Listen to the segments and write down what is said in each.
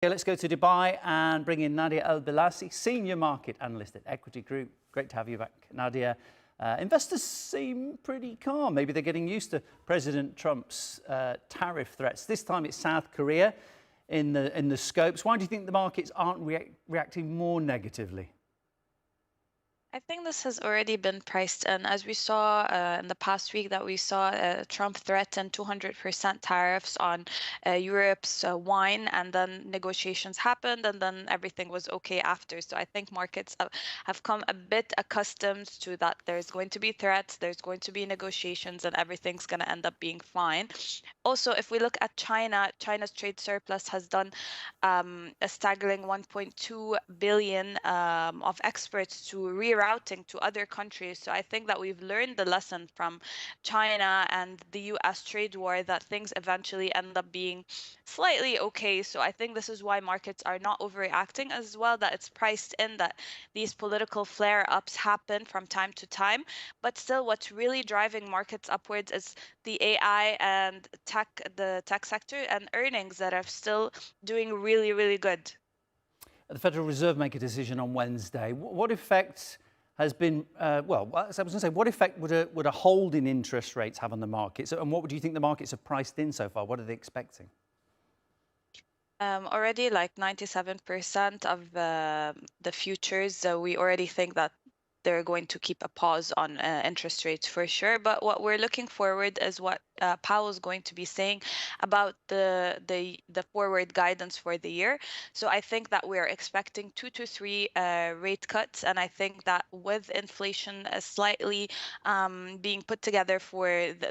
Okay, let's go to Dubai and bring in Nadia El Bilassy, Senior Market Analyst at Equiti Group. Great to have you back, Nadia. Investors seem pretty calm. Maybe they're getting used to President Trump's tariff threats. This time it's South Korea in the scopes. Why do you think the markets aren't reacting more negatively? I think this has already been priced in. As we saw in the past week, that we saw Trump threaten 200% tariffs on Europe's wine, and then negotiations happened, and then everything was okay after. So I think markets have come a bit accustomed to that. There's going to be threats, there's going to be negotiations, and everything's going to end up being fine. Also, if we look at China, China's trade surplus has done a staggering 1.2 billion of exports to rerouting to other countries. So I think that we've learned the lesson from China and the US trade war that things eventually end up being slightly okay. So I think this is why markets are not overreacting as well, that it's priced in that these political flare-ups happen from time to time. But still, what's really driving markets upwards is the AI and the tech sector and earnings that are still doing really, really good. The Federal Reserve make a decision on Wednesday. What effect has been, well, as I was going to say, what effect would a hold in interest rates have on the markets? And what would you think the markets have priced in so far? What are they expecting? Already like 97% of the futures, we already think that they're going to keep a pause on interest rates for sure. But what we're looking forward is what Powell's going to be saying about the forward guidance for the year. So I think that we're expecting 2 to 3 rate cuts, and I think that with inflation slightly being put together for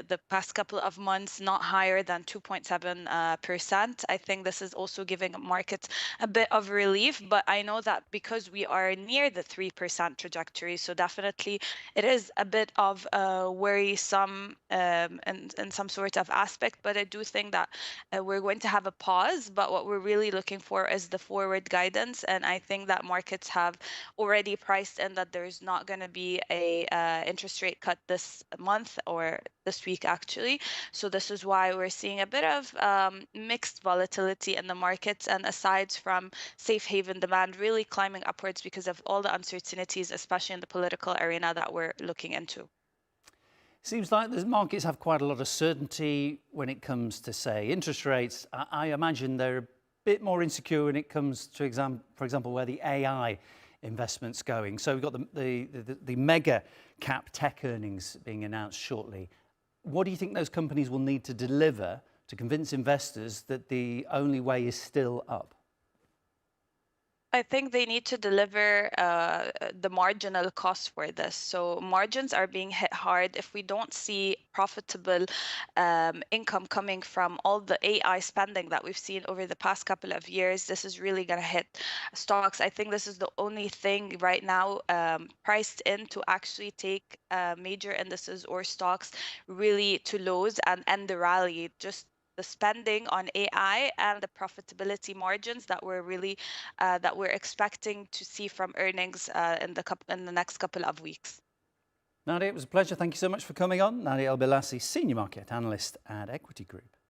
the past couple of months, not higher than 2.7%, I think this is also giving markets a bit of relief. But I know that because we are near the 3% trajectory, so definitely it is a bit of worrisome in some sort of aspect. But I do think that we're going to have a pause. But what we're really looking for is the forward guidance, and I think that markets have already priced in that there's not going to be a interest rate cut this month or this week actually. So this is why we're seeing a bit of mixed volatility in the markets, and aside from safe haven demand really climbing upwards because of all the uncertainties, especially in the political arena that we're looking into. Seems like the markets have quite a lot of certainty when it comes to, say, interest rates. I imagine they're a bit more insecure when it comes to, for example, where the AI investment's going. So we've got the mega cap tech earnings being announced shortly. What do you think those companies will need to deliver to convince investors that the only way is still up? I think they need to deliver the marginal cost for this. So margins are being hit hard. If we don't see profitable income coming from all the AI spending that we've seen over the past couple of years, this is really going to hit stocks. I think this is the only thing right now priced in to actually take major indices or stocks really to lows and end the rally. Just the spending on AI and the profitability margins that we're really that we're expecting to see from earnings in the next couple of weeks. Nadia, it was a pleasure. Thank you so much for coming on. Nadia El Bilassy, Senior Market Analyst at Equiti Group.